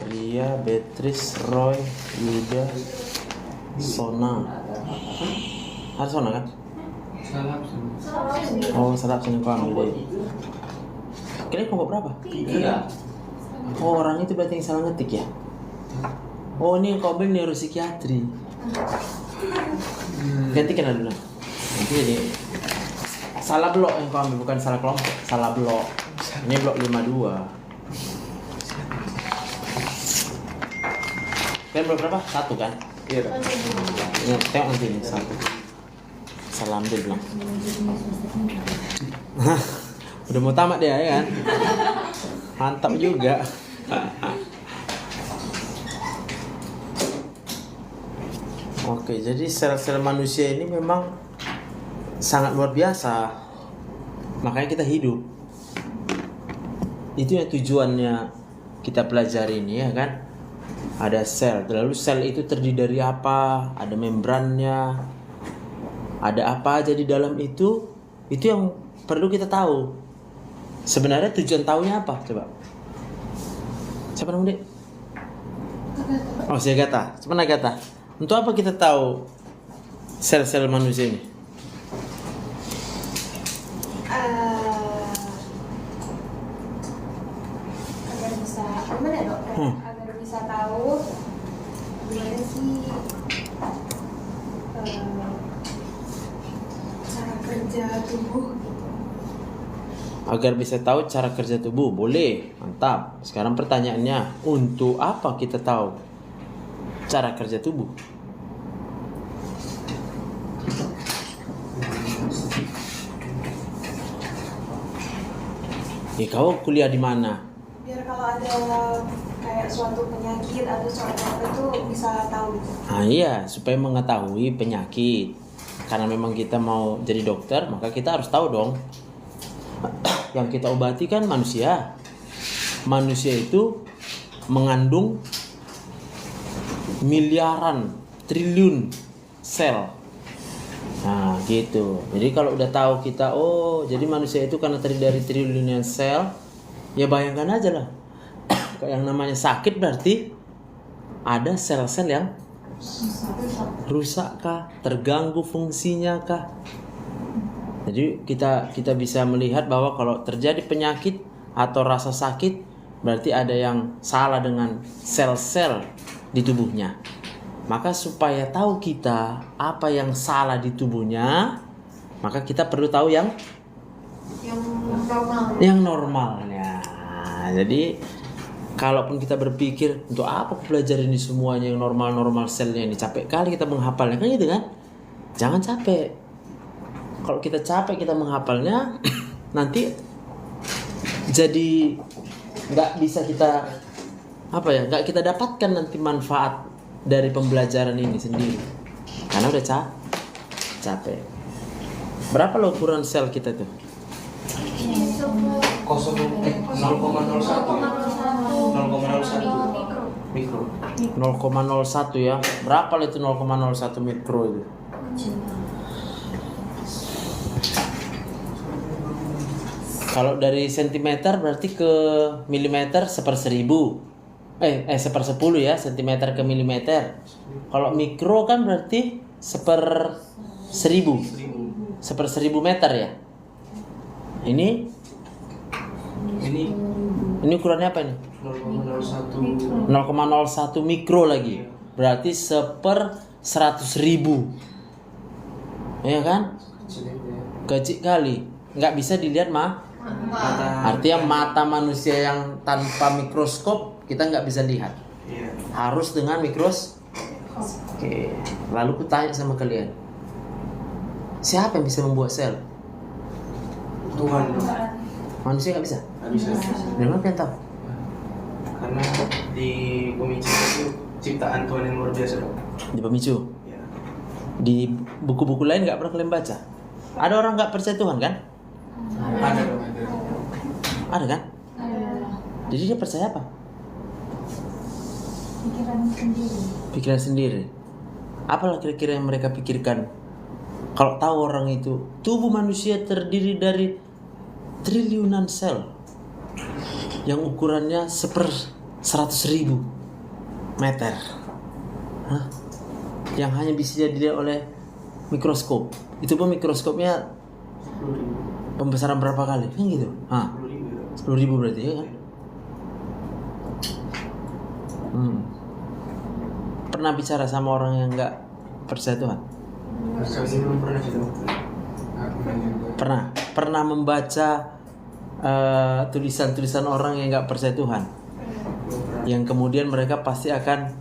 Ria, Beatrice, Roy, Yuda, Sona. Ada Sona kan? Oh, salah sini kau ambil deh. Kalian kelompok berapa? 3. Oh, orang itu berarti yang salah ngetik ya? Oh, ini yang kau ambil neuropsikiatri. Gantikan dulu. Nanti jadi salah blok yang kau ambil, bukan salah kelompok, salah blok. Ini blok 52. Kalian blok berapa? 1 kan? Iya. Tengok nanti ini 1. Salah ambil bilang. Udah mau tamat dia ya kan? Mantap juga. Oke, jadi sel-sel manusia ini memang sangat luar biasa. Makanya kita hidup. Itu yang tujuannya kita pelajari ini ya kan? Ada sel. Lalu sel itu terdiri dari apa? Ada membrannya. Ada apa aja di dalam itu? Itu yang perlu kita tahu. Sebenarnya tujuan taunya apa? Coba. Siapa namanya, Dek? Oh, si Agatha. Siapa Agatha? Untuk apa kita tahu sel-sel manusia ini? Agar bisa, gimana ya, Dok? Agar bisa tahu gimana sih cara kerja tubuh gitu. Agar bisa tahu cara kerja tubuh. Boleh, mantap. Sekarang pertanyaannya, untuk apa kita tahu cara kerja tubuh? Kau kuliah di mana? Biar kalau ada kayak suatu penyakit atau suatu apa itu bisa tahu gitu. Nah iya, supaya mengetahui penyakit. Karena memang kita mau jadi dokter, maka kita harus tahu dong. Yang kita obati kan manusia. Manusia itu mengandung miliaran, triliun sel. Nah gitu. Jadi kalau udah tahu kita, oh jadi manusia itu karena terdiri dari triliunan sel, ya bayangkan aja lah. Yang namanya sakit berarti ada sel-sel yang rusak kah, terganggu fungsinya kah. Jadi kita bisa melihat bahwa kalau terjadi penyakit atau rasa sakit, berarti ada yang salah dengan sel-sel di tubuhnya. Maka supaya tahu kita apa yang salah di tubuhnya, maka kita perlu tahu yang normal. Yang normalnya. Jadi kalaupun kita berpikir untuk apa aku belajar ini semuanya yang normal-normal selnya ini, capek kali kita menghafalnya kan gitu kan? Jangan capek. Kalau kita capek kita menghafalnya, nanti jadi nggak bisa kita nggak kita dapatkan nanti manfaat dari pembelajaran ini sendiri karena udah capek. Berapa lo ukuran sel kita tuh? 0,01 mikro. 0,01 ya. Berapa lah itu 0,01 mikro itu? Kalau dari sentimeter berarti ke milimeter 1/1000. 1/10 ya, sentimeter ke milimeter. Kalau mikro kan berarti 1/1000. 1/1000 meter ya. Ini ukurannya apa ini? 0,01 mikro lagi. Berarti 1/100.000. Ya kan? Kecil kali. Nggak bisa dilihat mata. Artinya mata manusia yang tanpa mikroskop kita nggak bisa lihat. Harus dengan mikroskop. Oke. Lalu aku tanya sama kalian, siapa yang bisa membuat sel? Tuhan. Manusia nggak bisa. Nggak bisa. Memang kalian tahu? Karena di pemicu itu ciptaan Tuhan yang luar biasa, Dok. Di pemicu. Ya. Di buku-buku lain nggak pernah kalian baca. Ada orang nggak percaya Tuhan kan? Ada, Dok. Ada kan? Jadi dia percaya apa? Pikiran sendiri. Apalah kira-kira yang mereka pikirkan? Kalau tahu orang itu, tubuh manusia terdiri dari triliunan sel yang ukurannya 100.000 meter. Hah? Yang hanya bisa dilihat oleh mikroskop. Itu pun mikroskopnya 10.000. pembesaran berapa kali? Kan gitu. 10.000. 10.000 berarti ya kan? Pernah bicara sama orang yang nggak percaya Tuhan? Kami belum pernah sih dok. Pernah membaca tulisan-tulisan orang yang nggak percaya Tuhan, Belum pernah. yang kemudian mereka pasti akan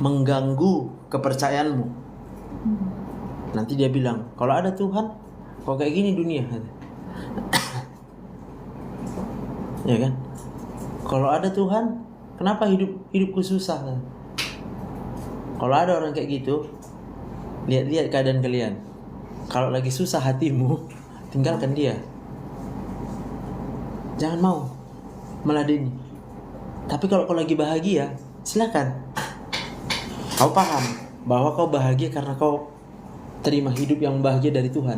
mengganggu kepercayaanmu. Nanti dia bilang, kalau ada Tuhan, kok kayak gini dunia? Ya kan? Kalau ada Tuhan, kenapa hidupku susah? Kalau ada orang kayak gitu, lihat-lihat keadaan kalian. Kalau lagi susah hatimu, tinggalkan dia. Jangan mau meladeni. Tapi kalau kau lagi bahagia, silakan. Kau paham bahwa kau bahagia karena kau terima hidup yang bahagia dari Tuhan.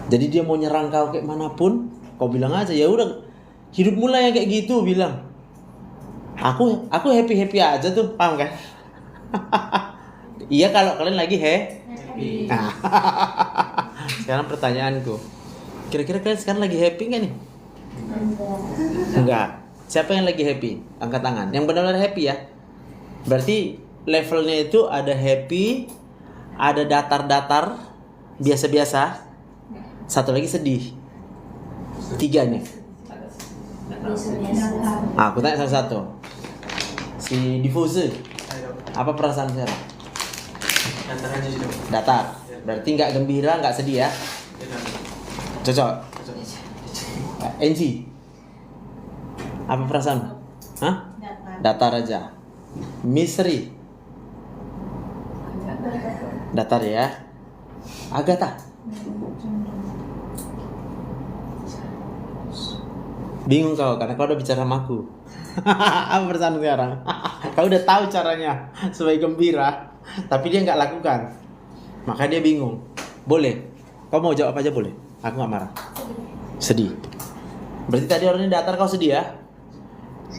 Jadi dia mau nyerang kau kayak manapun, kau bilang aja, ya udah, hidup mulai yang kayak gitu, bilang. Aku happy aja tuh, paham kan? Iya kalau kalian lagi Happy. Nah, sekarang pertanyaanku, kira-kira kalian sekarang lagi happy nggak nih? Enggak. Siapa yang lagi happy? Angkat tangan. Yang benar-benar happy ya. Berarti levelnya itu ada happy, ada datar-datar, biasa-biasa, satu lagi sedih. 3 nih. Aku tanya satu-satu. Si diffuser, Ayo dok. apa perasaan sekarang? Datar aja sih dok. Datar. Berarti nggak gembira, nggak sedih ya? Ya, dok. Cocok. Cocok. NG. Apa perasaan? Hah? Datar aja. Misery. Datar ya. Agatha. Bingung kau karena kau udah bicara sama aku. Apa perasaan sekarang? Kau udah tahu caranya supaya gembira, tapi dia nggak lakukan. Maka dia bingung. Boleh. Kau mau jawab apa aja boleh. Aku nggak marah. Sedih. Berarti tadi orangnya datar, kau sedih ya?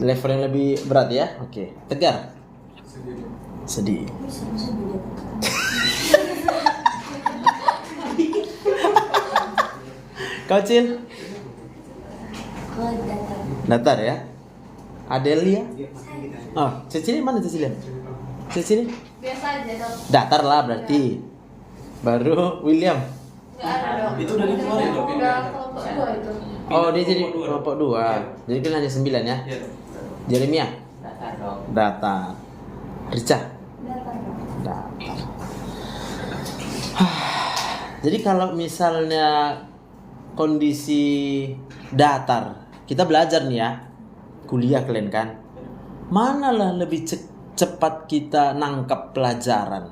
Level yang lebih berat ya? Oke. Tegar. Sedih dok. Sedih. Kau Cil? Datar ya? Adelia? Oh, Cecilia mana Cecilia? Cecilia? Biasa aja dok. Datar lah berarti. Baru William. Nggak ada dok. Itu udah dikeluarin, dok, ini. Udah kelompok 2 itu. Oh, dia jadi kelompok 2. Jadi kan hanya 9 ya? Iya dok. Jeremia? Datar dong. Datar. Rica? Datar dok. Datar. Jadi kalau misalnya kondisi datar, kita belajar nih ya, kuliah kalian kan, manalah lebih cepat kita nangkap pelajaran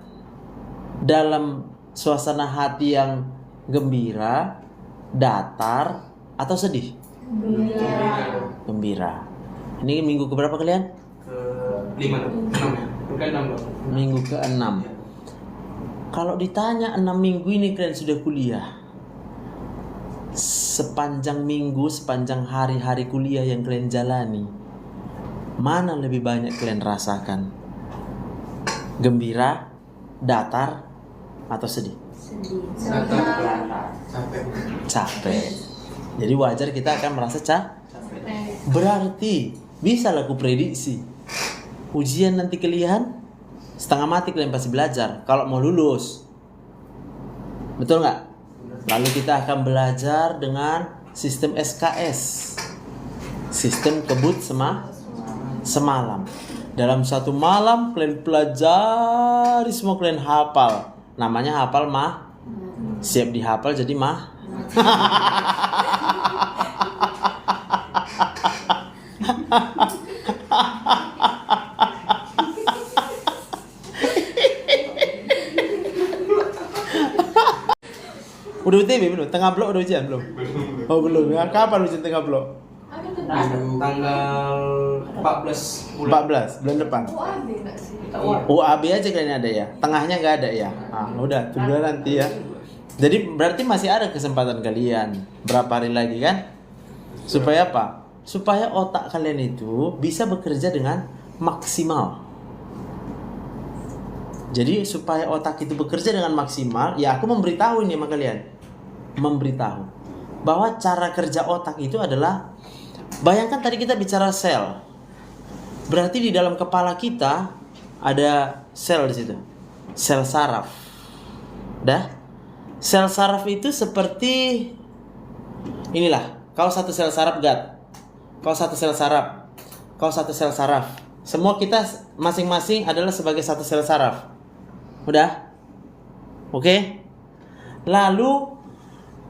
dalam suasana hati yang gembira, datar, atau sedih? Gembira. Ini minggu keberapa kalian? Ke 5 dok. 6 ya. Bukan 6 dok. Minggu ke-6. Kalau ditanya 6 minggu ini kalian sudah kuliah, sepanjang minggu, sepanjang hari-hari kuliah yang kalian jalani, mana lebih banyak kalian rasakan? Gembira, datar, atau sedih? Datar. Capek. Capek. Jadi wajar kita akan merasa Capek. Berarti bisa lah aku prediksi. Ujian nanti kalian setengah mati, kalian pasti belajar kalau mau lulus. Betul nggak? Lalu kita akan belajar dengan sistem SKS, sistem kebut semalam. Dalam satu malam kalian pelajari semua, kalian hafal. Namanya hafal mah. Siap dihafal jadi mah. Udah UTB belum? Tengah blok udah ujian belum? Oh belum ya. Kapan ujian tengah blok? Ada tuh Tanggal 14 bulan. 14 bulan depan. UAB nggak sih? UAB aja kalian ada ya. Tengahnya nggak ada ya. Ah udah tunggu nanti ya. Jadi berarti masih ada kesempatan kalian berapa hari lagi kan? Supaya apa? supaya otak kalian itu bisa bekerja dengan maksimal. Jadi supaya otak itu bekerja dengan maksimal, ya aku memberitahu ini sama kalian. Memberitahu bahwa cara kerja otak itu adalah, bayangkan tadi kita bicara sel. Berarti di dalam kepala kita ada sel di situ. Sel saraf. Dah? Sel saraf itu seperti inilah. Kau satu sel saraf, Gat. Kau satu sel saraf. Kau satu sel saraf. Semua kita masing-masing adalah sebagai satu sel saraf. Udah? Oke? Lalu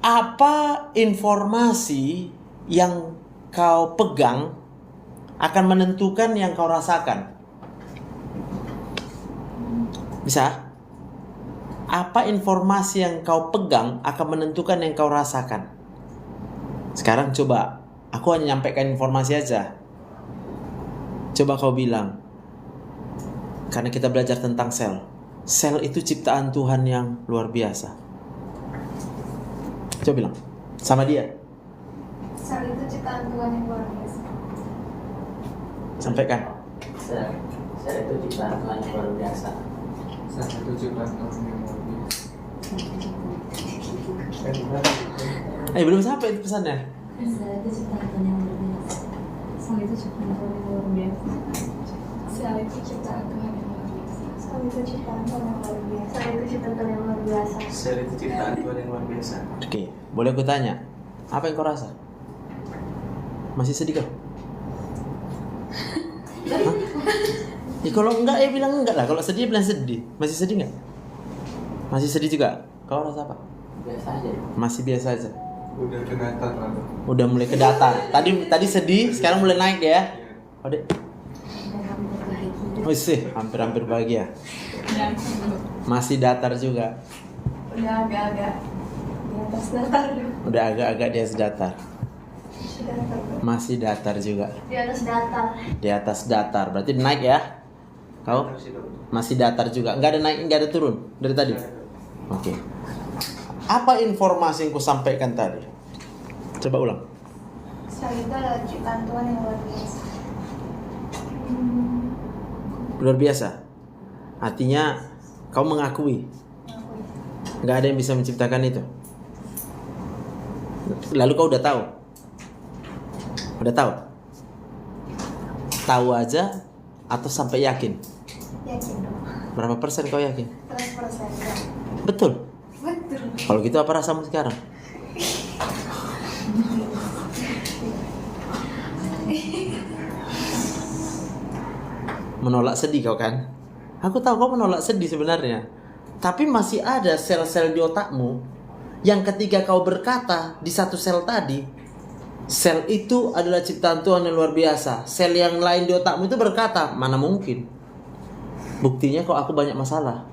apa informasi yang kau pegang akan menentukan yang kau rasakan? Bisa? Apa informasi yang kau pegang akan menentukan yang kau rasakan? Sekarang coba, aku hanya nyampaikan informasi aja. Coba kau bilang, karena kita belajar tentang sel. Sel itu ciptaan Tuhan yang luar biasa. Coba bilang, sama dia. Sel itu ciptaan Tuhan yang luar biasa. Sampaikan. Sel itu ciptaan Tuhan yang luar biasa. Sel itu ciptaan Tuhan yang luar biasa. Belum sampai itu pesannya. Sel itu ciptaan Tuhan yang luar biasa. Sel itu ciptaan Tuhan yang luar biasa. Sel itu ciptaan Tuhan yang luar biasa. Sel itu ciptaan Tuhan yang luar biasa. Sel itu ciptaan Tuhan yang luar biasa. Sel itu ciptaan Tuhan yang luar biasa. Oke, boleh aku tanya, apa yang kau rasa? Masih sedih kau? Hah? Ya kalau enggak ya bilang enggak lah. Kalau sedih bilang sedih. Masih sedih enggak? Masih sedih juga. Kau rasa apa? Biasa aja. Masih biasa aja. Udah kedatar lah. Udah mulai ke datar. Tadi sedih, sekarang mulai naik ya. Oh, Dek. Oh sih, hampir-hampir bahagia. Masih datar juga. Udah agak-agak di atas datar. Udah agak-agak di atas datar. Masih datar juga. Di atas datar. Di atas datar. Berarti naik ya. Kau masih datar juga. Enggak ada naik, enggak ada turun dari tadi. Oke. Apa informasi yang ku sampaikan tadi? Coba ulang. Sel itu adalah ciptaan Tuhan yang luar biasa. Luar biasa. Artinya kau mengakui nggak ada yang bisa menciptakan itu. Lalu kau udah tahu? Udah tahu? Tahu aja atau sampai yakin? Yakin dong. Berapa persen kau yakin? 100%. Betul. Betul. Kalau gitu apa rasamu sekarang? Menolak sedih kau kan? Aku tahu kau menolak sedih sebenarnya. Tapi masih ada sel-sel di otakmu yang ketika kau berkata di satu sel tadi, sel itu adalah ciptaan Tuhan yang luar biasa. Sel yang lain di otakmu itu berkata, mana mungkin? Buktinya kok aku banyak masalah.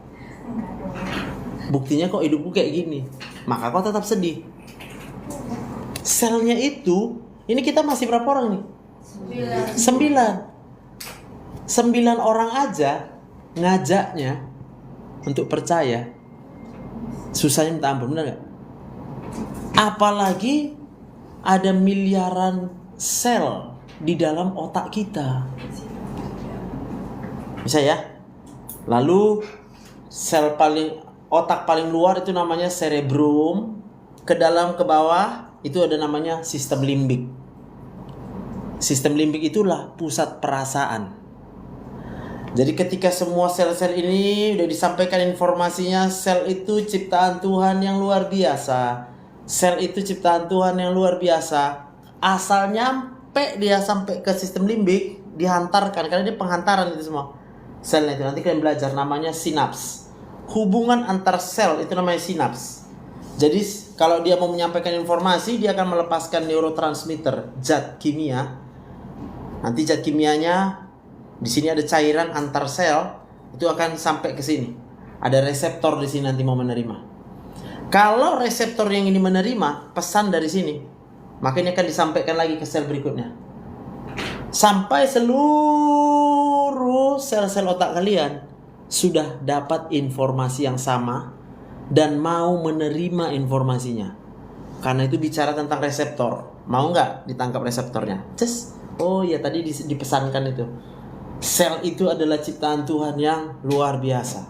Buktinya kok hidupku kayak gini. Maka kau tetap sedih. Selnya itu, ini kita masih berapa orang nih? 9 orang aja ngajaknya untuk percaya. Susahnya minta ampun, benar gak? Apalagi ada miliaran sel di dalam otak kita. Bisa ya? Lalu otak paling luar itu namanya cerebrum. Ke dalam ke bawah itu ada namanya sistem limbik. Sistem limbik itulah pusat perasaan. Jadi ketika semua sel-sel ini udah disampaikan informasinya, sel itu ciptaan Tuhan yang luar biasa. Sel itu ciptaan Tuhan yang luar biasa. Asal nyampe dia sampai ke sistem limbik, dihantarkan, karena dia penghantaran itu semua. Selnya itu nanti kalian belajar namanya sinaps. Hubungan antar sel itu namanya sinaps. Jadi kalau dia mau menyampaikan informasi, dia akan melepaskan neurotransmitter, zat kimia. Nanti zat kimianya di sini ada cairan antar sel, itu akan sampai ke sini. Ada reseptor di sini nanti mau menerima. Kalau reseptor yang ini menerima pesan dari sini, maka ini akan disampaikan lagi ke sel berikutnya. Sampai seluruh sel-sel otak kalian sudah dapat informasi yang sama dan mau menerima informasinya. Karena itu bicara tentang reseptor. Mau nggak ditangkap reseptornya? Ces. Oh ya tadi dipesankan itu. Sel itu adalah ciptaan Tuhan yang luar biasa.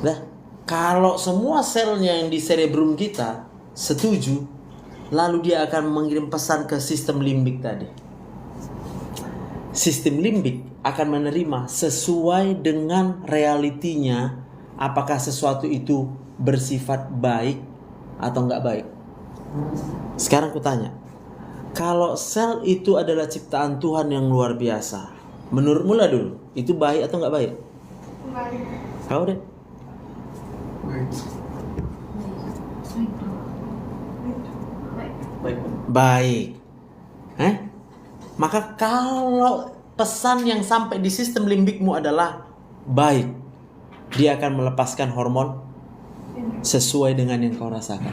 Nah, kalau semua selnya yang di cerebrum kita setuju, lalu dia akan mengirim pesan ke sistem limbik tadi. Sistem limbik akan menerima sesuai dengan realitinya, apakah sesuatu itu bersifat baik atau nggak baik. Sekarang aku tanya, kalau sel itu adalah ciptaan Tuhan yang luar biasa, menurutmu lah dulu, itu baik atau nggak baik? Baik. Kau deh. Baik. Baik. Baik. Baik. Maka kalau pesan yang sampai di sistem limbikmu adalah baik, dia akan melepaskan hormon sesuai dengan yang kau rasakan.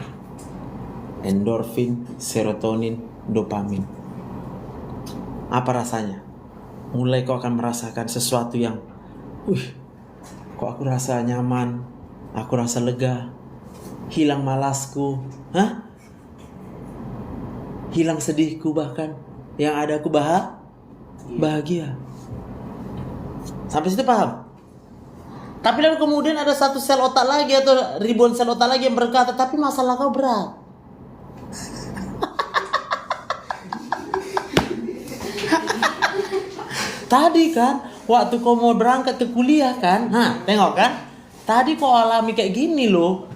Endorfin, serotonin, dopamin. Apa rasanya? Mulai kau akan merasakan sesuatu yang kok aku rasa nyaman, aku rasa lega, hilang malasku, hilang sedihku, bahkan yang ada aku bahagia. Sampai situ paham? Tapi lalu kemudian ada satu sel otak lagi atau ribuan sel otak lagi yang berkata, tapi masalah kau berat. Tadi kan waktu kau mau berangkat ke kuliah kan, tengok kan, tadi kau alami kayak gini loh.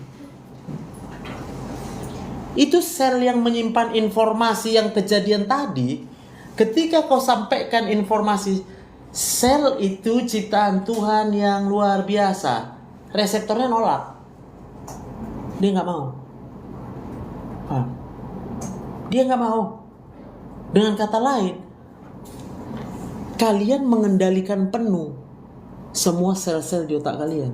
Itu sel yang menyimpan informasi yang kejadian tadi. Ketika kau sampaikan informasi, sel itu ciptaan Tuhan yang luar biasa, reseptornya nolak. Dia nggak mau. Dia nggak mau. Dengan kata lain, kalian mengendalikan penuh semua sel-sel di otak kalian.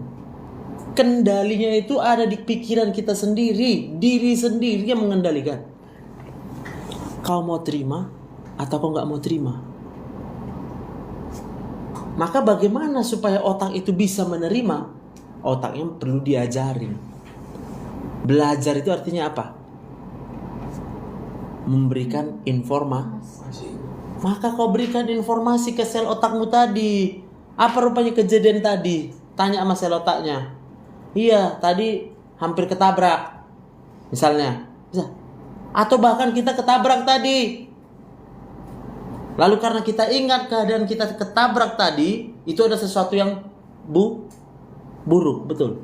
Kendalinya itu ada di pikiran kita sendiri, diri sendiri yang mengendalikan. Kau mau terima atau kau nggak mau terima? Maka bagaimana supaya otak itu bisa menerima? Otaknya perlu diajarin. Belajar itu artinya apa? Memberikan informasi. Maka kau berikan informasi ke sel otakmu tadi. Apa rupanya kejadian tadi? Tanya sama sel otaknya. Iya, tadi hampir ketabrak. Misalnya. Atau bahkan kita ketabrak tadi. Lalu karena kita ingat keadaan kita ketabrak tadi, itu ada sesuatu yang buruk, betul.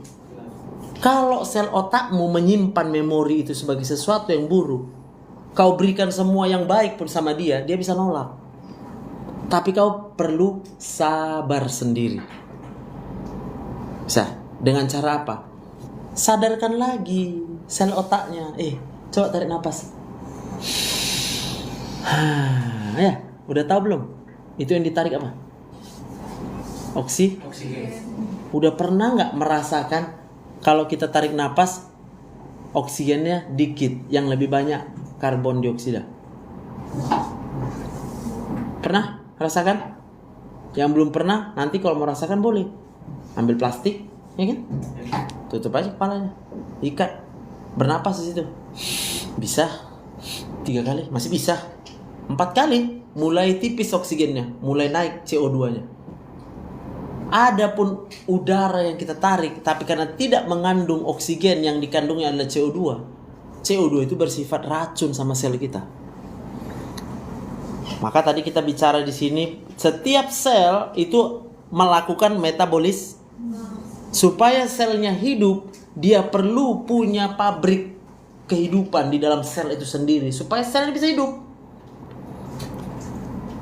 Kalau sel otakmu menyimpan memori itu sebagai sesuatu yang buruk, kau berikan semua yang baik pun sama dia bisa nolak. Tapi kau perlu sabar sendiri. Dengan cara apa? Sadarkan lagi sel otaknya. Coba tarik nafas. Ya, udah tahu belum? Itu yang ditarik apa? Oksigen. Udah pernah nggak merasakan kalau kita tarik napas oksigennya dikit, yang lebih banyak karbon dioksida? Pernah rasakan? Yang belum pernah, nanti kalau mau rasakan boleh ambil plastik, ya kan? Tutup aja kepalanya, ikat, bernapas di situ. Bisa 3 kali, masih bisa 4 kali, mulai tipis oksigennya, mulai naik CO2-nya. Adapun udara yang kita tarik, tapi karena tidak mengandung oksigen, yang dikandungnya adalah CO2. CO2 itu bersifat racun sama sel kita. Maka tadi kita bicara di sini, setiap sel itu melakukan metabolis. Supaya selnya hidup, dia perlu punya pabrik kehidupan di dalam sel itu sendiri, supaya sel bisa hidup.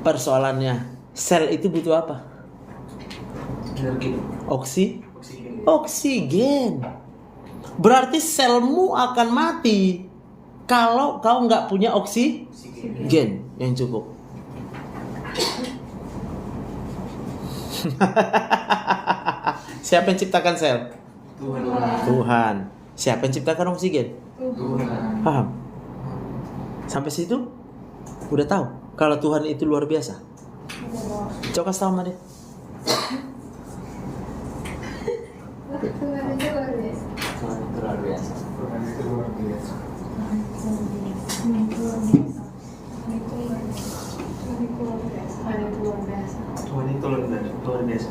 Persoalannya, sel itu butuh apa? Energi. Oksigen. Berarti selmu akan mati kalau kau nggak punya oksigen yang cukup. Siapa yang ciptakan sel? Tuhan. Siapa yang ciptakan oksigen? Tuhan. Paham? Sampai situ udah tahu kalau Tuhan itu luar biasa. Coba kasih tahu sama dia. Tuhan itu luar biasa. Tuhan itu luar biasa. Luar biasa. Tuhan itu luar biasa. Tuhan itu luar biasa.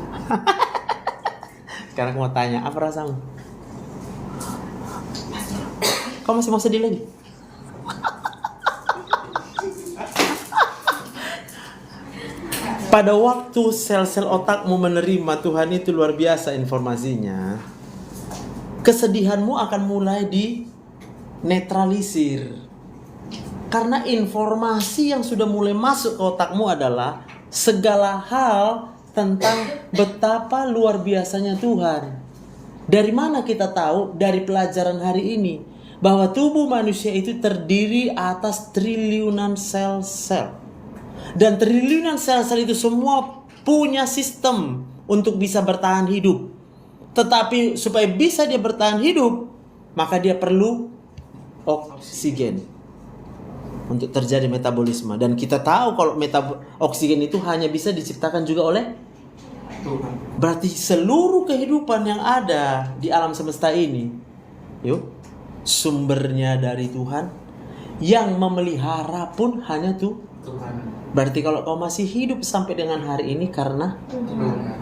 Sekarang aku mau tanya, apa rasamu? Kau masih mau sedih lagi? Pada waktu sel-sel otakmu menerima Tuhan itu luar biasa informasinya, kesedihanmu akan mulai dinetralisir. Karena informasi yang sudah mulai masuk ke otakmu adalah segala hal tentang betapa luar biasanya Tuhan. Dari mana kita tahu? Dari pelajaran hari ini, bahwa tubuh manusia itu terdiri atas triliunan sel-sel. Dan triliunan sel-sel itu semua punya sistem untuk bisa bertahan hidup. Tetapi supaya bisa dia bertahan hidup, maka dia perlu oksigen untuk terjadi metabolisme. Dan kita tahu kalau oksigen itu hanya bisa diciptakan juga oleh Tuhan. Berarti seluruh kehidupan yang ada di alam semesta ini, sumbernya dari Tuhan. Yang memelihara pun hanya Tuhan. Berarti kalau kau masih hidup sampai dengan hari ini karena Tuhan.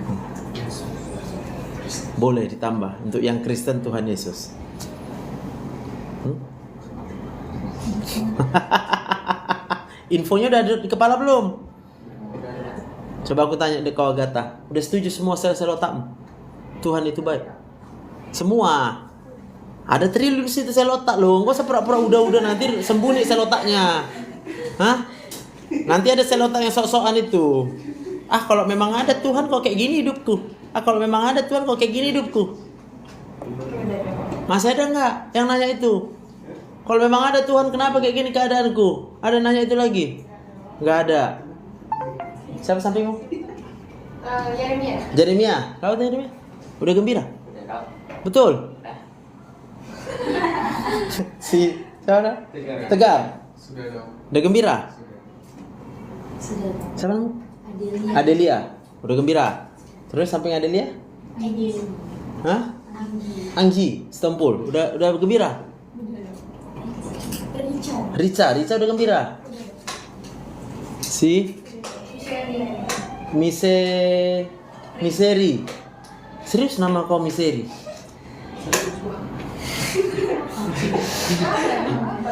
boleh ditambah untuk yang Kristen Tuhan Yesus. Infonya udah ada di kepala belum? Coba aku tanya deh kau Agatha, udah setuju semua sel-sel otakmu? Tuhan itu baik. Semua. Ada triliun situ sel otak loh. Enggak usah pura-pura udah nanti sembunyi sel otaknya. Hah? Nanti ada sel otak yang sok-sokan itu. Kalau memang ada Tuhan kok kayak gini hidupku. Kalau memang ada Tuhan kok kayak gini hidupku. Masih ada enggak yang nanya itu? Kalau memang ada Tuhan kenapa kayak gini keadaanku? Ada nanya itu lagi? Enggak ada. Siapa sampingmu? Yeremia. Jeremia. Kau tahu Jeremia? Udah gembira? Betul. Siapa? Tegar. Sudah dong. Udah gembira? Sudah. Siapa namamu? Adelia. Adelia. Udah gembira? Terus samping Adelia? Adelia. Hah? Anggi. Anggi, Setompul. Udah gembira? Richard. Rica udah gembira? Si Miseri. Serius nama kau Miseri?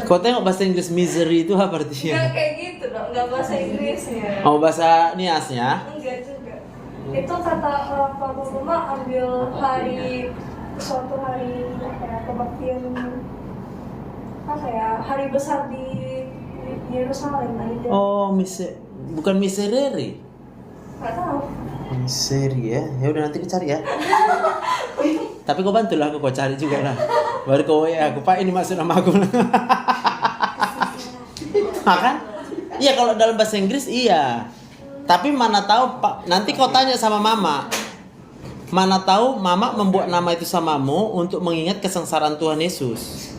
Kau tengok bahasa Inggris misery itu apa artinya? Enggak kayak gitu dong, enggak bahasa Inggrisnya. Oh, bahasa Niasnya? Enggak juga. Itu kata orang papa mama ambil suatu hari kebaktian hari besar di Yerusalem gitu. Oh, bukan miserere. Enggak tahu. Miseri ya. Ya udah nanti dicari ya. Tapi kau bantulah aku, kau cari juga lah. Baru kau aku, Pak ini maksud nama aku. Kan? Iya kalau dalam bahasa Inggris iya. Tapi mana tahu Pak, nanti kau tanya sama mama. Mana tahu mama membuat nama itu samamu untuk mengingat kesengsaraan Tuhan Yesus.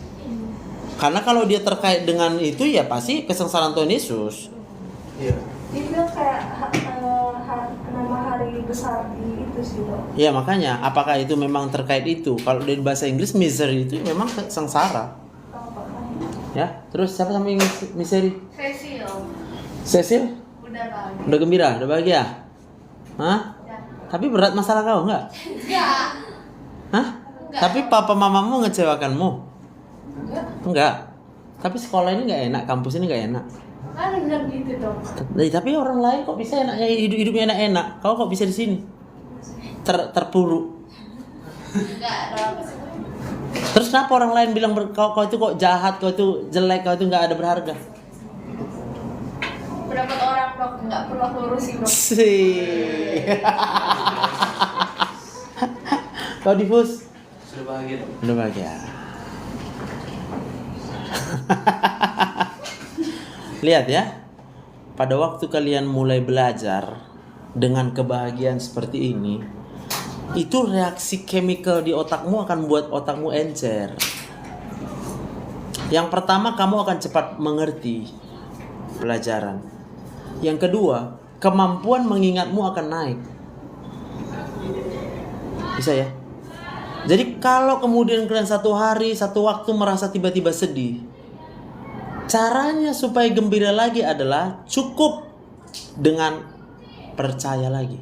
Karena kalau dia terkait dengan itu ya pasti kesengsaraan Tuhan Yesus. Iya. Dia bilang kayak nama hari besar di itu sih dong. Ya makanya apakah itu memang terkait itu? Kalau di bahasa Inggris misery itu memang sengsara. Ya, terus siapa samping misery? Cecil? Udah gembira, udah bahagia? Hah? Tapi berat masalah kau enggak? Hah? Tapi papa mamamu ngecewakanmu? Enggak. Tapi sekolah ini enggak enak, kampus ini enggak enak. Kan bilang gitu dong. Tapi orang lain kok bisa enaknya hidupnya enak-enak? Kau kok bisa di sini? Terpuruk. Terus kenapa orang lain bilang kau itu kok jahat, kau itu jelek, kau itu enggak ada berharga? Pendapat orang dok, nggak perlu aku urusin dok. Kau difus? Sudah bahagia dong. Udah bahagia. Lihat ya, pada waktu kalian mulai belajar dengan kebahagiaan seperti ini, itu reaksi chemical di otakmu akan membuat otakmu encer. Yang pertama, kamu akan cepat mengerti pelajaran. Yang kedua, kemampuan mengingatmu akan naik. Bisa ya? Jadi kalau kemudian kalian satu hari, satu waktu merasa tiba-tiba sedih, Caranya supaya gembira lagi adalah cukup dengan percaya lagi.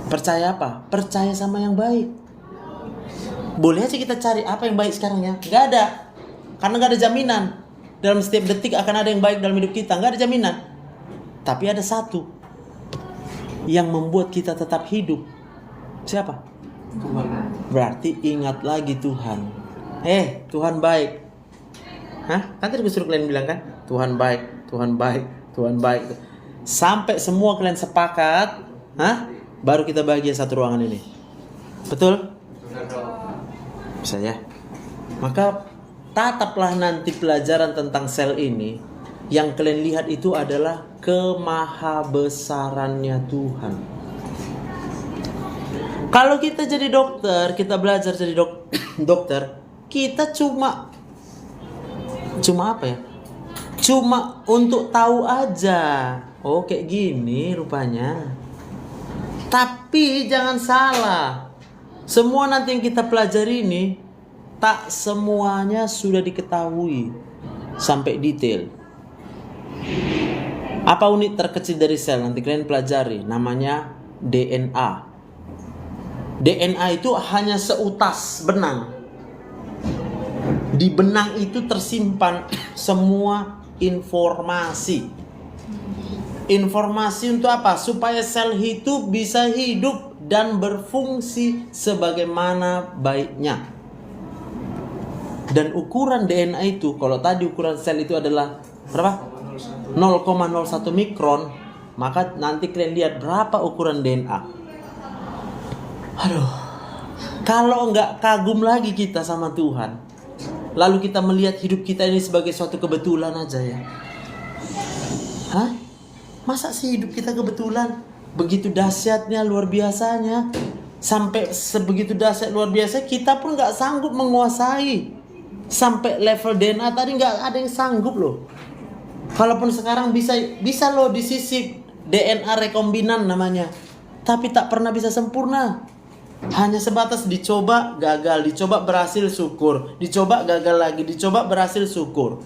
Percaya apa? Percaya sama yang baik. Boleh aja kita cari apa yang baik sekarang ya? Gak ada. Karena gak ada jaminan. Dalam setiap detik akan ada yang baik dalam hidup kita. Gak ada jaminan. Tapi ada satu yang membuat kita tetap hidup. Siapa? Tuhan. Berarti ingat lagi Tuhan. Tuhan baik. Hah? Kan tadi gue suruh kalian bilang kan? Tuhan baik, Tuhan baik, Tuhan baik. Sampai semua kalian sepakat, baru kita bahagia satu ruangan ini. Betul? Bisa ya? Maka tataplah nanti pelajaran tentang sel ini. Yang kalian lihat itu adalah kemahabesarannya Tuhan. Kalau kita jadi dokter, kita belajar jadi dokter, kita cuma apa ya? Cuma untuk tahu aja. Oh, kayak gini rupanya. Tapi jangan salah. Semua nanti yang kita pelajari ini tak semuanya sudah diketahui sampai detail. Apa unit terkecil dari sel? Nanti kalian pelajari. Namanya DNA. DNA itu hanya seutas benang. Di benang itu tersimpan semua informasi. Informasi untuk apa? Supaya sel itu bisa hidup dan berfungsi sebagaimana baiknya. Dan ukuran DNA itu, kalau tadi ukuran sel itu adalah berapa? 0,01 mikron. Maka nanti kalian lihat berapa ukuran DNA. Aduh, kalau nggak kagum lagi kita sama Tuhan, lalu kita melihat hidup kita ini sebagai suatu kebetulan aja ya. Hah? Masa sih hidup kita kebetulan? Begitu dahsyatnya, luar biasanya. Sampai sebegitu dahsyat luar biasa, kita pun gak sanggup menguasai. Sampai level DNA tadi gak ada yang sanggup loh. Kalaupun sekarang bisa loh disisip DNA rekombinan namanya. Tapi tak pernah bisa sempurna. Hanya sebatas dicoba, gagal, dicoba berhasil, syukur. Dicoba, gagal lagi, dicoba berhasil, syukur.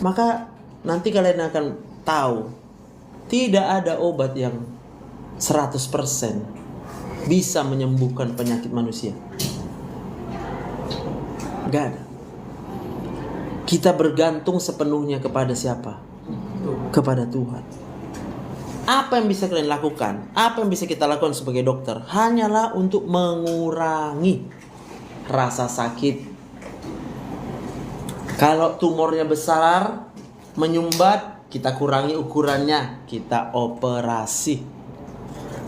Maka nanti kalian akan tahu, tidak ada obat yang 100% bisa menyembuhkan penyakit manusia. Gak ada. Kita bergantung sepenuhnya kepada siapa? Kepada Tuhan. Apa yang bisa kalian lakukan? Apa yang bisa kita lakukan sebagai dokter? Hanyalah untuk mengurangi rasa sakit. Kalau tumornya besar, menyumbat, kita kurangi ukurannya, kita operasi.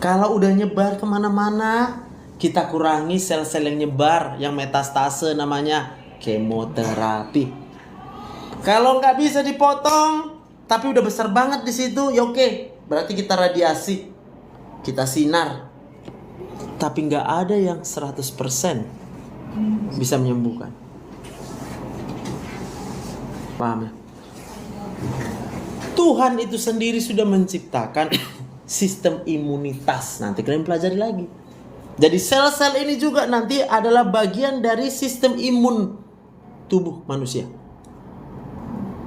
Kalau udah nyebar kemana-mana, kita kurangi sel-sel yang nyebar, yang metastase namanya kemoterapi. Kalau nggak bisa dipotong, tapi udah besar banget di situ, ya oke. Berarti kita radiasi, kita sinar. Tapi nggak ada yang 100% bisa menyembuhkan. Paham ya? Tuhan itu sendiri sudah menciptakan sistem imunitas. Nanti kalian pelajari lagi. Jadi sel-sel ini juga nanti adalah bagian dari sistem imun tubuh manusia.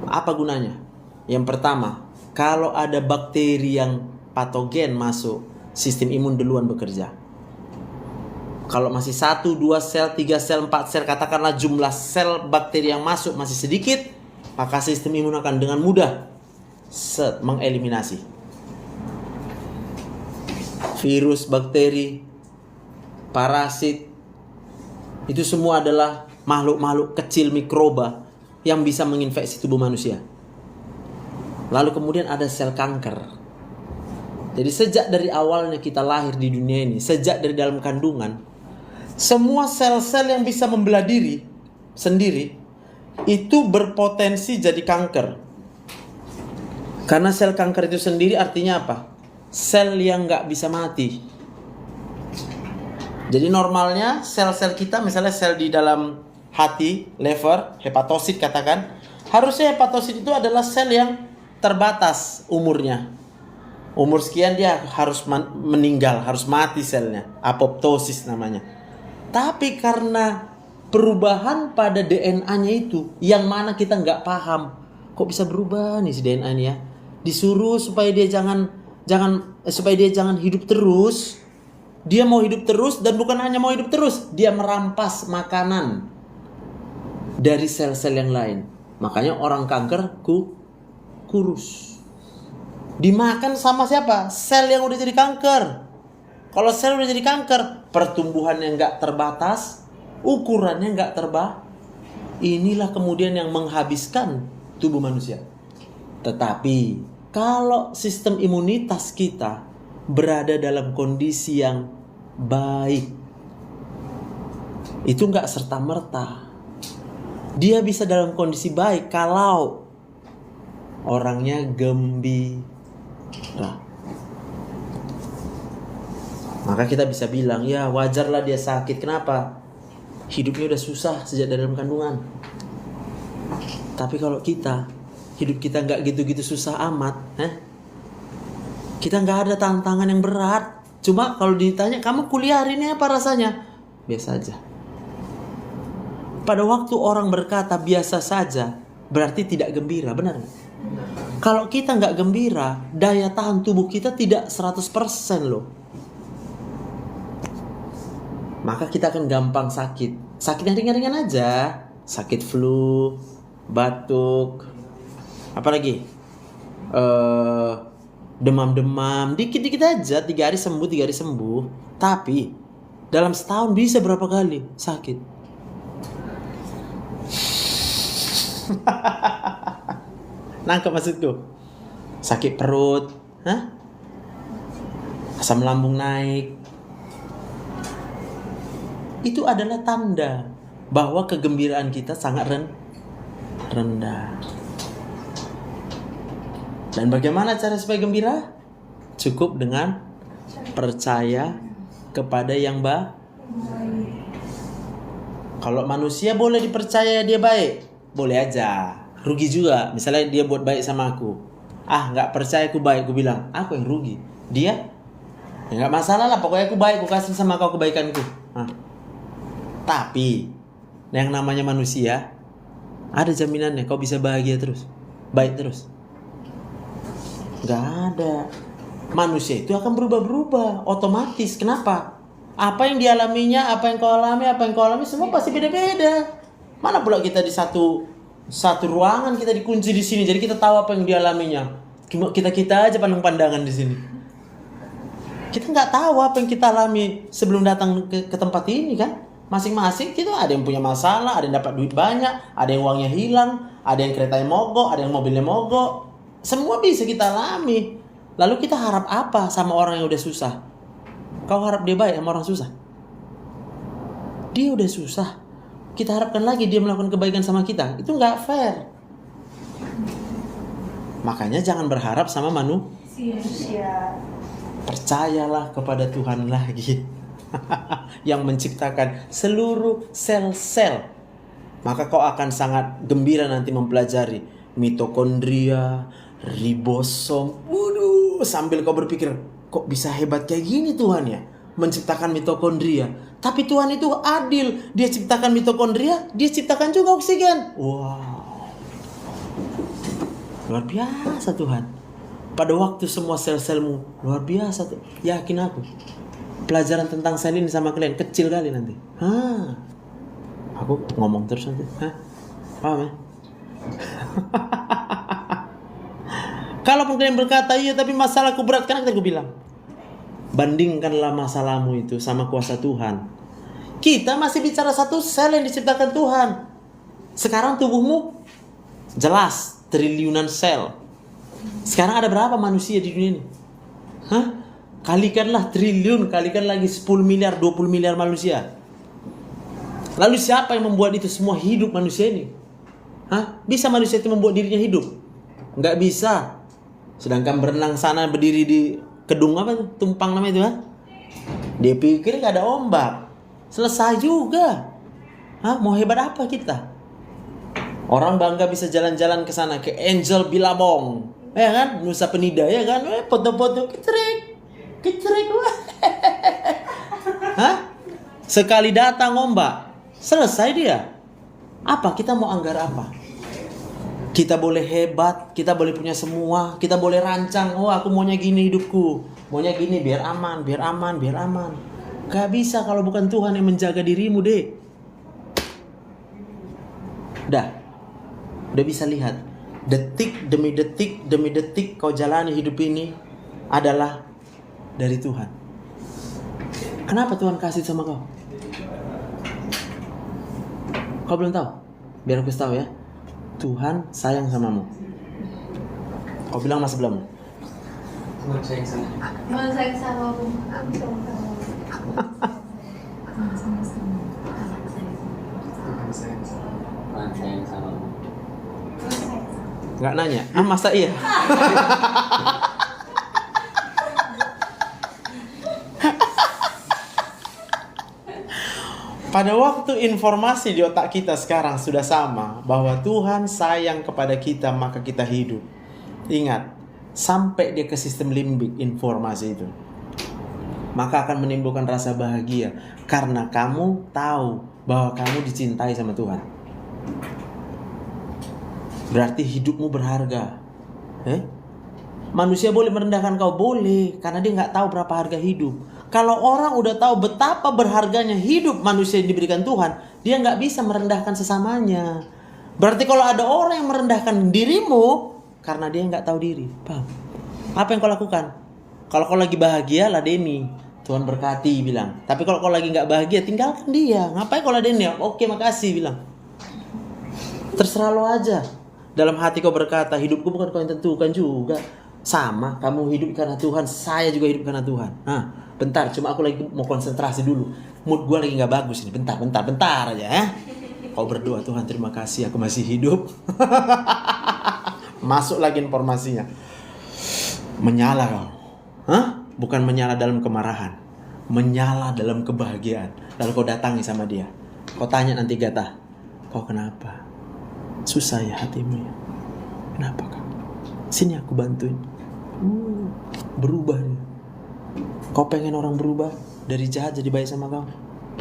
Apa gunanya? Yang pertama, kalau ada bakteri yang patogen masuk, sistem imun duluan bekerja. Kalau masih 1, 2 sel, 3 sel, 4 sel, katakanlah jumlah sel bakteri yang masuk masih sedikit, maka sistem imun akan dengan mudah mengeliminasi. Virus, bakteri, parasit, itu semua adalah makhluk-makhluk kecil mikroba yang bisa menginfeksi tubuh manusia. Lalu kemudian ada sel kanker. Jadi sejak dari awalnya kita lahir di dunia ini, sejak dari dalam kandungan, semua sel-sel yang bisa membelah diri sendiri itu berpotensi jadi kanker. Karena sel kanker itu sendiri artinya apa? Sel yang gak bisa mati. Jadi normalnya sel-sel kita, misalnya sel di dalam hati, liver, hepatosit katakan, harusnya hepatosit itu adalah sel yang terbatas umurnya. Umur sekian dia harus meninggal, harus mati selnya. Apoptosis namanya. Tapi karena perubahan pada DNA-nya itu yang mana kita nggak paham. Kok bisa berubah nih si DNA ini ya? Disuruh supaya dia supaya dia jangan hidup terus. Dia mau hidup terus, dan bukan hanya mau hidup terus, dia merampas makanan dari sel-sel yang lain. Makanya orang kanker kurus. Dimakan sama siapa? Sel yang udah jadi kanker. Kalau sel udah jadi kanker, pertumbuhannya nggak terbatas, ukurannya nggak inilah kemudian yang menghabiskan tubuh manusia. Tetapi kalau sistem imunitas kita berada dalam kondisi yang baik, itu nggak serta-merta. Dia bisa dalam kondisi baik kalau orangnya gembira. Maka kita bisa bilang, ya wajarlah dia sakit. Kenapa? Hidupnya udah susah sejak dari dalam kandungan. Tapi kalau hidup kita nggak gitu-gitu susah amat, kita nggak ada tantangan yang berat. Cuma kalau ditanya, kamu kuliah hari ini apa rasanya? Biasa aja. Pada waktu orang berkata biasa saja, berarti tidak gembira, benar? Kalau kita nggak gembira, daya tahan tubuh kita tidak 100% loh. Maka kita akan gampang sakit. Sakit yang ringan-ringan aja. Sakit flu, batuk, apalagi demam-demam, dikit-dikit aja, 3 hari sembuh. Tapi dalam setahun bisa berapa kali sakit? Nangkep maksudku? Sakit perut, asam lambung naik. Itu adalah tanda bahwa kegembiraan kita sangat rendah. Dan bagaimana cara supaya gembira? Cukup dengan percaya kepada yang baik. Kalau manusia boleh dipercaya dia baik, boleh aja. Rugi juga. Misalnya dia buat baik sama aku. Nggak percaya aku baik, aku bilang aku yang rugi. Dia, ya nggak masalah lah. Pokoknya aku baik, aku kasih sama kau kebaikanku. Tapi yang namanya manusia, ada jaminannya kau bisa bahagia terus, baik terus? Gak ada. Manusia itu akan berubah-berubah otomatis. Kenapa? Apa yang dialaminya, apa yang kau alami, semua pasti beda-beda. Mana pula kita di satu ruangan, kita dikunci di sini, jadi kita tahu apa yang dialaminya. Kita aja pandang-pandangan di sini. Kita nggak tahu apa yang kita alami sebelum datang ke tempat ini kan? Masing-masing kita ada yang punya masalah, ada yang dapat duit banyak, ada yang uangnya hilang, ada yang keretanya mogok, ada yang mobilnya mogok. Semua bisa kita alami. Lalu kita harap apa sama orang yang udah susah? Kau harap dia baik sama orang susah? Dia udah susah, kita harapkan lagi dia melakukan kebaikan sama kita. Itu nggak fair. Makanya jangan berharap sama manusia. Percayalah kepada Tuhan lagi. Yang menciptakan seluruh sel-sel. Maka kau akan sangat gembira nanti mempelajari mitokondria, ribosom. Waduh, sambil kau berpikir, kok bisa hebat kayak gini Tuhan ya, menciptakan mitokondria. Tapi Tuhan itu adil. Dia ciptakan mitokondria, dia ciptakan juga oksigen. Wow, luar biasa Tuhan. Pada waktu semua sel-selmu luar biasa tuh. Yakin aku. Pelajaran tentang sel ini sama kalian kecil kali nanti. Aku ngomong terus nanti. Paham ya? Kalaupun kalian berkata, iya tapi masalahku berat, karena aku bilang, bandingkanlah masalahmu itu sama kuasa Tuhan. Kita masih bicara satu sel yang diciptakan Tuhan. Sekarang tubuhmu jelas triliunan sel. Sekarang ada berapa manusia di dunia ini? Kalikanlah triliun, kalikan lagi 10 miliar, 20 miliar manusia. Lalu siapa yang membuat itu semua hidup manusia ini? Bisa manusia itu membuat dirinya hidup? Nggak bisa. Sedangkan berenang sana berdiri di kedung apa tuh? Tumpang namanya itu Dia pikir gak ada ombak. Selesai juga. Mau hebat apa kita? Orang bangga bisa jalan-jalan ke sana, ke Angel Billabong. Ya kan? Nusa Penida ya kan? Foto-foto kecrek. Sekali datang ombak, Selesai dia. Apa? Kita mau anggar apa? Kita boleh hebat, kita boleh punya semua, kita boleh rancang, oh aku maunya gini hidupku, maunya gini biar aman, biar aman, biar aman. Gak bisa kalau bukan Tuhan yang menjaga dirimu, deh. Udah bisa lihat. Detik demi detik demi detik kau jalani hidup ini adalah dari Tuhan. Kenapa Tuhan kasih sama kau? Kau belum tahu? Biar aku tahu ya. Tuhan sayang samamu. Kau bilang masih belum? Tuhan sayang sama. Tuhan sayang sama aku. Tuhan sayang sama. Nggak nanya. Masa iya? Pada waktu informasi di otak kita sekarang sudah sama, bahwa Tuhan sayang kepada kita, maka kita hidup. Ingat, sampai dia ke sistem limbik informasi itu, maka akan menimbulkan rasa bahagia. Karena kamu tahu bahwa kamu dicintai sama Tuhan. Berarti hidupmu berharga. Manusia boleh merendahkan kau, boleh, karena dia nggak tahu berapa harga hidup. Kalau orang udah tahu betapa berharganya hidup manusia yang diberikan Tuhan, dia nggak bisa merendahkan sesamanya. Berarti kalau ada orang yang merendahkan dirimu, karena dia nggak tahu diri. Paham? Apa yang kau lakukan? Kalau kau lagi bahagia, ladeni. Tuhan berkati, bilang. Tapi kalau kau lagi nggak bahagia, tinggalkan dia. Ngapain kau ladeni? Oke, makasih, bilang. Terserah lo aja. Dalam hati kau berkata, hidupku bukan kau yang tentukan juga. Sama, kamu hidup karena Tuhan, saya juga hidup karena Tuhan. Nah, bentar, cuma aku lagi mau konsentrasi dulu. Mood gue lagi gak bagus ini. Bentar aja ya. Kau berdoa, Tuhan terima kasih aku masih hidup. Masuk lagi informasinya. Menyala kau. Bukan menyala dalam kemarahan. Menyala dalam kebahagiaan. Lalu kau datangi sama dia. Kau tanya nanti Gata, kau kenapa? Susah ya hatimu ya? Kenapa kau? Sini aku bantuin. Berubah dia. Kau pengen orang berubah dari jahat jadi baik sama kau?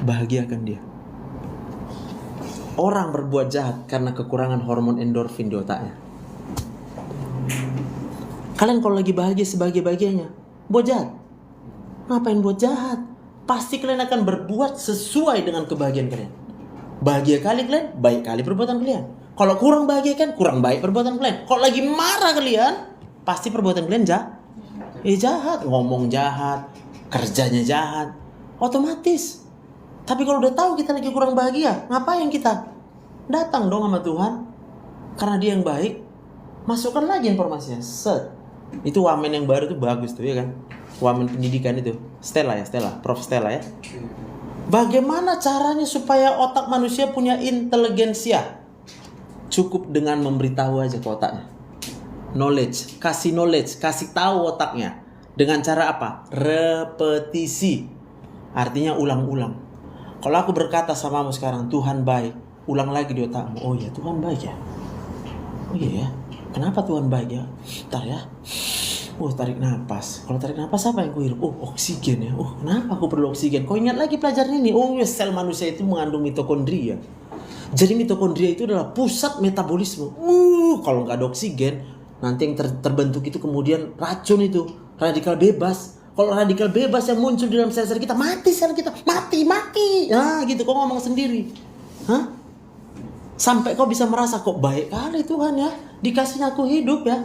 Bahagiakan dia. Orang berbuat jahat karena kekurangan hormon endorfin di otaknya. Kalian kalau lagi bahagia sebahagia-bahagianya, buat jahat. Ngapain buat jahat? Pasti kalian akan berbuat sesuai dengan kebahagiaan kalian. Bahagia kali kalian, baik kali perbuatan kalian. Kalau kurang bahagia kan, kurang baik perbuatan kalian. Kalau lagi marah kalian, pasti perbuatan kalian jahat. Jahat, ngomong jahat, kerjanya jahat, otomatis. Tapi kalau udah tahu kita lagi kurang bahagia, ngapain kita? Datang dong sama Tuhan, karena dia yang baik. Masukkan lagi informasinya. Set. Itu wamen yang baru tuh bagus tuh ya kan. Wamen pendidikan itu, Stella, Prof Stella ya. Bagaimana caranya supaya otak manusia punya inteligensia? Cukup dengan memberitahu aja ke otaknya. Knowledge, kasih tahu otaknya. Dengan cara apa? Repetisi. Artinya ulang-ulang. Kalau aku berkata samamu sekarang, Tuhan baik, ulang lagi di otakmu. Oh iya, Tuhan baik ya. Oh iya ya. Kenapa Tuhan baik ya? Bentar ya. Tarik nafas. Kalau tarik nafas apa yang kuhirup? Oksigen ya. Kenapa aku perlu oksigen? Kau ingat lagi pelajaran ini. Sel manusia itu mengandung mitokondria. Jadi mitokondria itu adalah pusat metabolisme. Kalau nggak ada oksigen, nanti yang terbentuk itu kemudian racun itu, radikal bebas. Kalau radikal bebas yang muncul di dalam sel-sel kita, mati sel kita, mati. Nah, gitu kau ngomong sendiri. Sampai kau bisa merasa kok baik kali Tuhan ya, dikasihnya aku hidup ya.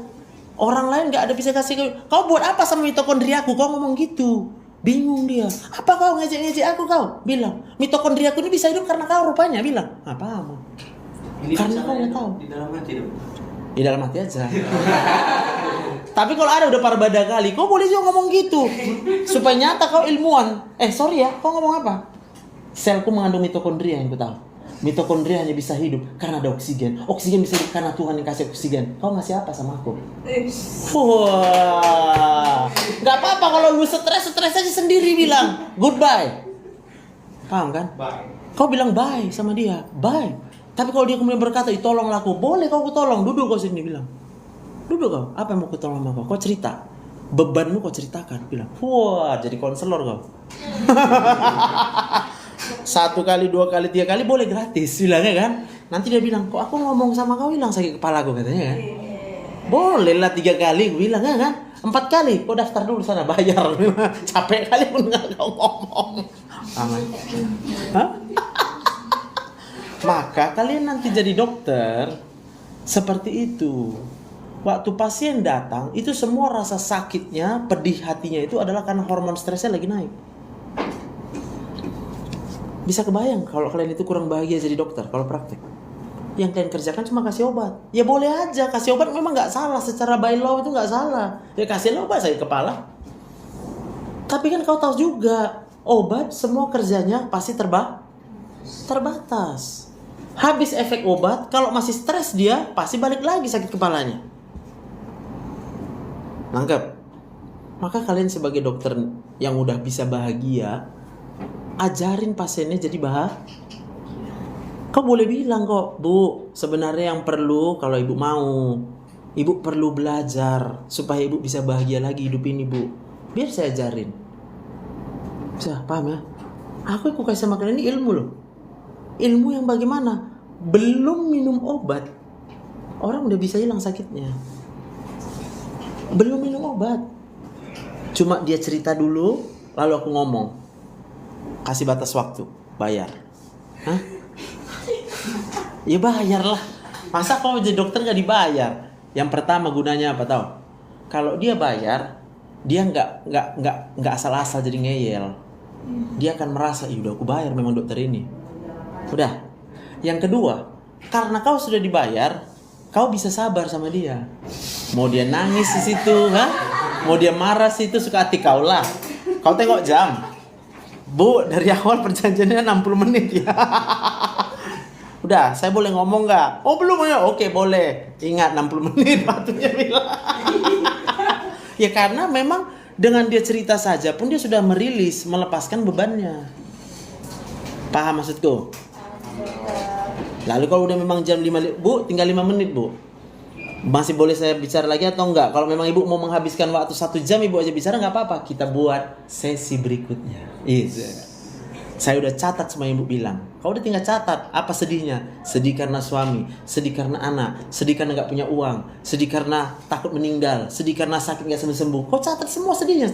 Orang lain nggak ada bisa kasih kau buat apa sama mitokondriaku? Kau ngomong gitu. Bingung dia. Apa kau ngejek-ngejek aku kau? Bilang, mitokondriaku ini bisa hidup karena kau rupanya. Bilang, apa? Karena kau nggak tahu. Di dalam hati dong. Di dalam hati aja. Tapi kalau ada udah parabada kali, kau boleh juga ngomong gitu. Supaya nyata kau ilmuwan. Sorry ya, kau ngomong apa? Selku mengandung mitokondria yang ku tahu. Mitokondria hanya bisa hidup karena ada oksigen. Oksigen bisa hidup karena Tuhan yang kasih oksigen. Kau ngasih apa sama aku? Wah, nggak apa-apa kalau lu stres aja sendiri bilang goodbye. Paham kan? Bye. Kau bilang bye sama dia, bye. Tapi kalau dia kemudian berkata, tolonglah aku, boleh kau tolong. Duduk kau sini bilang. Duduk kau. Apa yang mau aku tolong sama kau? Kau cerita. Bebanmu kau ceritakan. Bilang, wah jadi konselor kau. 1 kali, 2 kali, 3 kali boleh gratis bilangnya kan. Nanti dia bilang, kok aku ngomong sama kau hilang sakit kepala aku katanya kan. Boleh lah 3 kali gue bilang kan. 4 kali, kau daftar dulu sana bayar. Capek kali pun nggak kau ngomong. Aman. Hah? Maka kalian nanti jadi dokter seperti itu. Waktu pasien datang, itu semua rasa sakitnya, pedih hatinya itu adalah karena hormon stresnya lagi naik. Bisa kebayang kalau kalian itu kurang bahagia jadi dokter kalau praktek. Yang kalian kerjakan cuma kasih obat. Ya boleh aja, kasih obat memang nggak salah. Secara by law itu nggak salah. Ya kasih obat sakit kepala. Tapi kan kau tahu juga, obat semua kerjanya pasti terbatas. Habis efek obat, kalau masih stres dia pasti balik lagi sakit kepalanya. Nangkep? Maka kalian sebagai dokter yang udah bisa bahagia, ajarin pasiennya jadi bahagia. Kau boleh bilang kok, Bu, sebenarnya yang perlu kalau ibu mau, ibu perlu belajar supaya ibu bisa bahagia lagi hidup ini, Bu. Biar saya ajarin. Bisa, paham ya? Aku kasih sama kalian ini ilmu loh. Ilmu yang bagaimana? Belum minum obat, orang udah bisa hilang sakitnya. Belum minum obat, cuma dia cerita dulu, lalu aku ngomong. Kasih batas waktu, bayar. Hah? Ya bayar lah. Masa kalau jadi dokter gak dibayar? Yang pertama gunanya apa tahu? Kalau dia bayar, dia nggak asal-asal jadi ngeyel. Dia akan merasa, udah aku bayar memang dokter ini. Udah. Yang kedua, karena kau sudah dibayar, kau bisa sabar sama dia. Mau dia nangis di situ, mau dia marah situ, suka hati kau lah. Kau tengok jam, Bu, dari awal perjanjiannya 60 menit ya. Udah, saya boleh ngomong nggak? Oh belum ya, oke boleh. Ingat 60 menit waktunya bilang. Ya karena memang dengan dia cerita saja pun dia sudah merilis, melepaskan bebannya. Paham maksudku? Lalu kalau udah memang jam 5, Bu, tinggal 5 menit, Bu. Masih boleh saya bicara lagi atau enggak? Kalau memang ibu mau menghabiskan waktu 1 jam ibu aja bicara, nggak apa-apa. Kita buat sesi berikutnya. Saya udah catat sama ibu bilang. Kau udah tinggal catat apa sedihnya? Sedih karena suami, sedih karena anak, sedih karena nggak punya uang, sedih karena takut meninggal, sedih karena sakit nggak sembuh-sembuh. Kau catat semua sedihnya.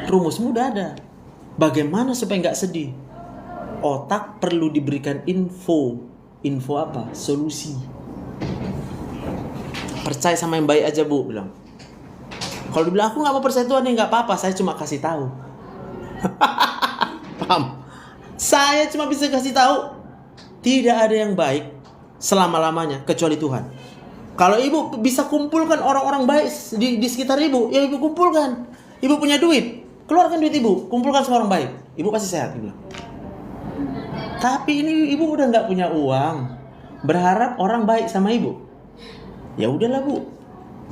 Rumusmu udah ada. Bagaimana supaya nggak sedih? Otak perlu diberikan info. Info apa? Solusi. Percaya sama yang baik aja, Bu, bilang. Kalau dibilang aku nggak mau percaya Tuhan, nggak apa-apa, saya cuma kasih tahu. Paham? Saya cuma bisa kasih tahu. Tidak ada yang baik selama-lamanya kecuali Tuhan. Kalau ibu bisa kumpulkan orang-orang baik di sekitar ibu, ya ibu kumpulkan. Ibu punya duit, keluarkan duit ibu, kumpulkan semua orang baik. Ibu pasti sehat, ibu bilang. Tapi ini ibu udah nggak punya uang, berharap orang baik sama ibu. Ya udahlah, Bu,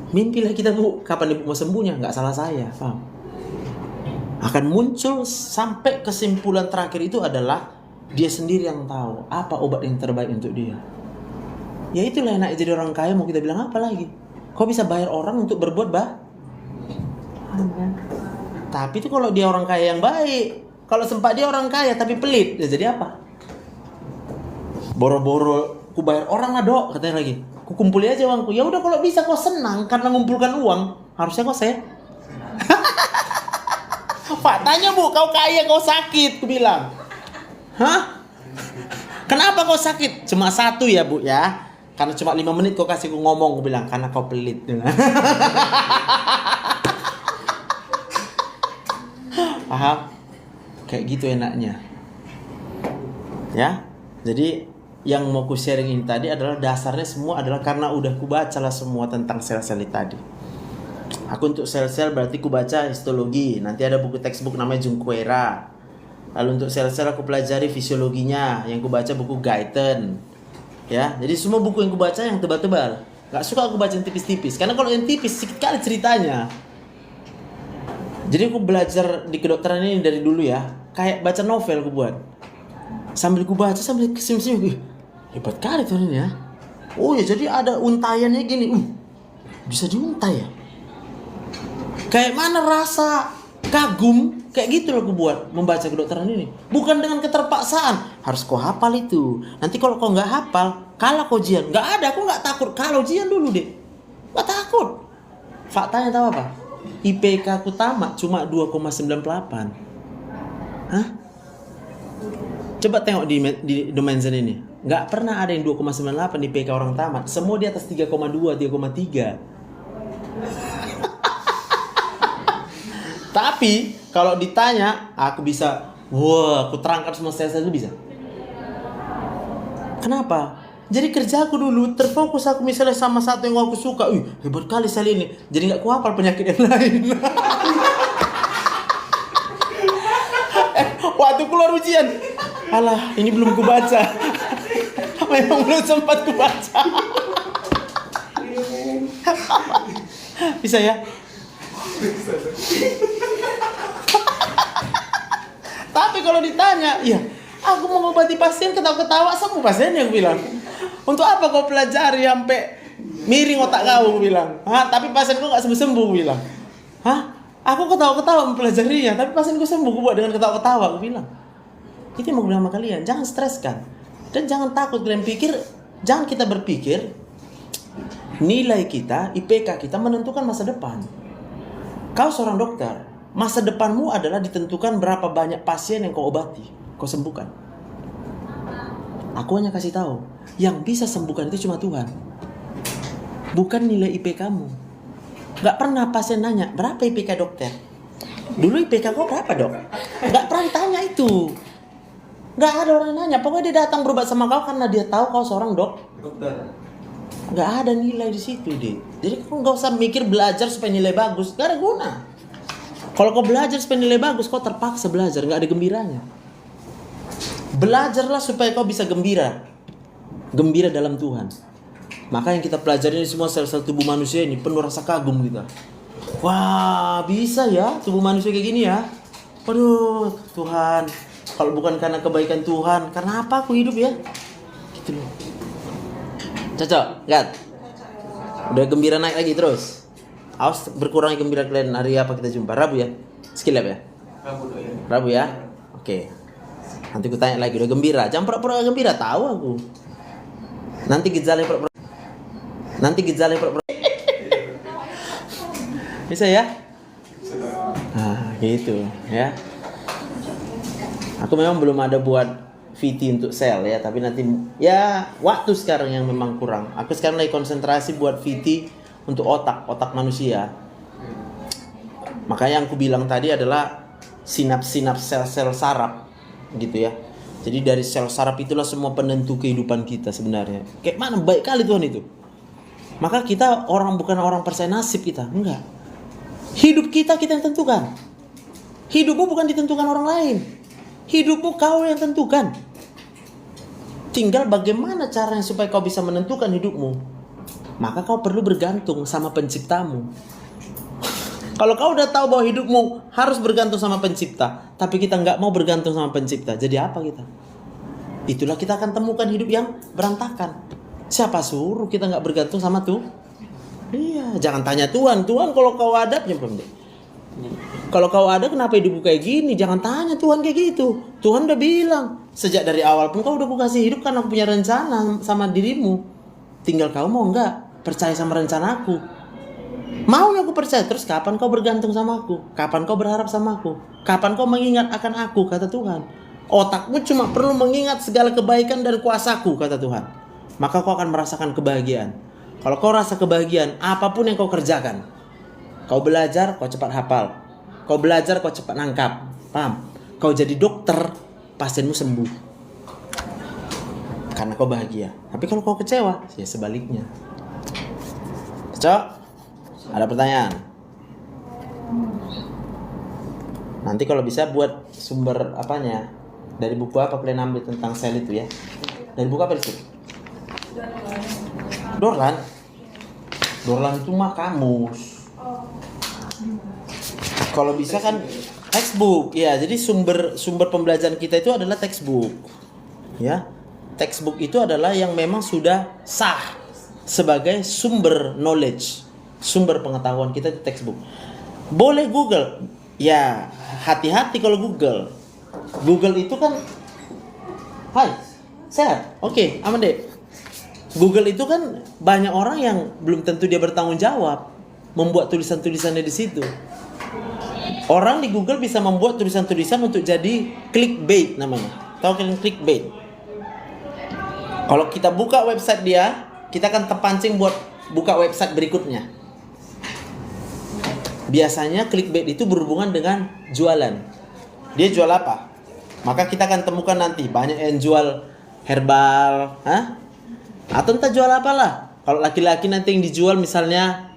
mimpilah kita, Bu. Kapan ibu mau sembuhnya? Nggak salah saya, paham? Akan muncul sampai kesimpulan terakhir itu adalah dia sendiri yang tahu apa obat yang terbaik untuk dia. Ya itulah enaknya jadi orang kaya, mau kita bilang apa lagi? Kau bisa bayar orang untuk berbuat Tapi itu kalau dia orang kaya yang baik. Kalau sempat dia orang kaya tapi pelit, ya jadi apa? Boro-boro ku bayar orang lah, Dok, katanya lagi. Ku kumpuli aja uangku. Ya udah, kalau bisa kau senang karena ngumpulkan uang, harusnya kau sehat. Faktanya, Bu, kau kaya kau sakit, ku bilang. Hah? Kenapa kau sakit? Cuma 1 ya, Bu, ya. Karena cuma 5 menit kau kasih ku ngomong, ku bilang, karena kau pelit. Paham? Kayak gitu enaknya. Ya. Jadi yang mau ku sharing ini tadi adalah dasarnya semua adalah karena udah ku bacalah semua tentang sel-sel tadi. Aku untuk sel-sel berarti ku baca histologi. Nanti ada buku textbook namanya Junqueira. Lalu untuk sel-sel aku pelajari fisiologinya. Yang ku baca buku Guyton. Ya, jadi semua buku yang ku baca yang tebal-tebal. Gak suka aku baca yang tipis-tipis. Karena kalau yang tipis sedikit kali ceritanya. Jadi aku belajar di kedokteran ini dari dulu ya. Kayak baca novel aku buat. Sambil ku baca sambil kesim-kesim. Hebat kali tuh ini ya. Oh ya, jadi ada untaiannya gini. Bisa diuntai ya. Kayak mana rasa kagum, kayak gitu loh aku buat membaca kedokteran ini. Bukan dengan keterpaksaan, harus kau hafal itu. Nanti kalau kau nggak hafal, kalah kau ujian. Nggak ada, aku nggak takut kalah ujian dulu deh. Nggak takut. Faktanya tahu apa? IPK aku tamat cuma 2,98. Hah? Coba tengok di domain Zen ini. Nggak pernah ada yang 2,98 IPK orang tamat. Semua di atas 3,2, 3,3. Tapi kalau ditanya, aku bisa, aku terangkan semua saya itu bisa. Kenapa? Jadi kerja aku dulu terfokus aku misalnya sama satu yang aku suka, hebat kali sel ini. Jadi nggak kuhafal penyakit yang lain. Waktu keluar ujian, alah ini belum kubaca. Memang belum sempat kubaca. Bisa ya? Tapi kalau ditanya, iya, aku mau mengobati pasien ketawa-ketawa semua pasien yang bilang. Untuk apa kau pelajari sampai miring otak kau bilang. Tapi pasienku nggak sembuh-sembuh bilang. Aku ketawa-ketawa mempelajarinya, tapi pasienku sembuh buat dengan ketawa-ketawa aku bilang. Itu yang mau bilang sama kalian, jangan streskan. Dan jangan takut kalian pikir, jangan kita berpikir nilai kita, IPK kita menentukan masa depan. Kau seorang dokter, masa depanmu adalah ditentukan berapa banyak pasien yang kau obati, kau sembuhkan. Aku hanya kasih tahu, yang bisa sembuhkan itu cuma Tuhan. Bukan nilai IPK-mu. Gak pernah pasien nanya, berapa IPK dokter? Dulu IPK kau berapa dok? Gak pernah ditanya itu. Gak ada orang yang nanya, pokoknya dia datang berobat sama kau karena dia tahu kau seorang dokter. Gak ada nilai di situ deh. Jadi kau gak usah mikir belajar supaya nilai bagus, gak ada guna. Kalau kau belajar supaya nilai bagus, kau terpaksa belajar, gak ada gembiranya. Belajarlah supaya kau bisa gembira. Gembira dalam Tuhan. Maka yang kita pelajari ini semua sel-sel tubuh manusia ini penuh rasa kagum kita. Wah, bisa ya tubuh manusia kayak gini ya. Waduh, Tuhan. Kalau bukan karena kebaikan Tuhan, karena apa aku hidup ya? Gitu loh. Cocok, Gat? Udah gembira naik lagi terus. Awas berkurangnya gembira kalian. Hari apa kita jumpa? Rabu ya? Skillab ya? Rabu ya? Oke. Nanti ku tanya lagi, udah gembira? Jangan pura-pura gembira, tahu aku. Nanti gejalanya pura-pura. Bisa ya? Gitu ya. Aku memang belum ada buat VT untuk sel ya, tapi nanti ya waktu sekarang yang memang kurang. Aku sekarang lagi konsentrasi buat VT untuk otak manusia. Makanya yang aku bilang tadi adalah sinaps-sinaps sel-sel saraf gitu ya. Jadi dari sel saraf itulah semua penentu kehidupan kita sebenarnya. Kayak mana baik kali Tuhan itu. Maka kita bukan orang percaya nasib kita, enggak. Hidup kita yang tentukan. Hidupmu bukan ditentukan orang lain. Hidupmu kau yang tentukan. Tinggal bagaimana caranya supaya kau bisa menentukan hidupmu. Maka kau perlu bergantung sama penciptamu. Kalau kau udah tahu bahwa hidupmu harus bergantung sama pencipta, tapi kita nggak mau bergantung sama pencipta, jadi apa kita? Itulah kita akan temukan hidup yang berantakan. Siapa suruh kita nggak bergantung sama Tuhan? Iya, jangan tanya Tuhan kalau kau ada, kalau kau ada kenapa hidupmu kayak gini? Jangan tanya Tuhan kayak gitu. Tuhan udah bilang sejak dari awal pun kau udah kasih hidup karena aku punya rencana sama dirimu. Tinggal kau mau nggak percaya sama rencana aku? Maunya aku percaya. Terus kapan kau bergantung sama aku? Kapan kau berharap sama aku? Kapan kau mengingat akan aku? Kata Tuhan. Otakmu cuma perlu mengingat segala kebaikan dan kuasaku, kata Tuhan. Maka kau akan merasakan kebahagiaan. Kalau kau rasa kebahagiaan, apapun yang kau kerjakan, kau belajar, kau cepat hafal. Kau belajar, kau cepat nangkap. Paham? Kau jadi dokter, pasienmu sembuh. Karena kau bahagia. Tapi kalau kau kecewa, ya sebaliknya. Cocok? Ada pertanyaan? Nanti kalau bisa buat sumber apanya? Dari buku apa kalian ambil tentang sel itu ya? Dari buku apa itu? Dorlan. Dorlan itu mah kamus. Kalau bisa kan textbook. Ya, jadi sumber pembelajaran kita itu adalah textbook. Ya. Textbook itu adalah yang memang sudah sah sebagai sumber knowledge, sumber pengetahuan kita di textbook. Boleh Google Ya, hati-hati kalau Google. Google itu kan, hai, sehat, oke, aman deh. Google itu kan banyak orang yang belum tentu dia bertanggung jawab membuat tulisan-tulisannya di situ. Orang di Google bisa membuat tulisan-tulisan untuk jadi clickbait namanya. Tahu kan clickbait? Kalau kita buka website dia, kita akan terpancing buat buka website berikutnya. Biasanya clickbait itu berhubungan dengan jualan. Dia jual apa? Maka kita akan temukan nanti banyak yang jual herbal, atau entah jual apalah. Kalau laki-laki nanti yang dijual misalnya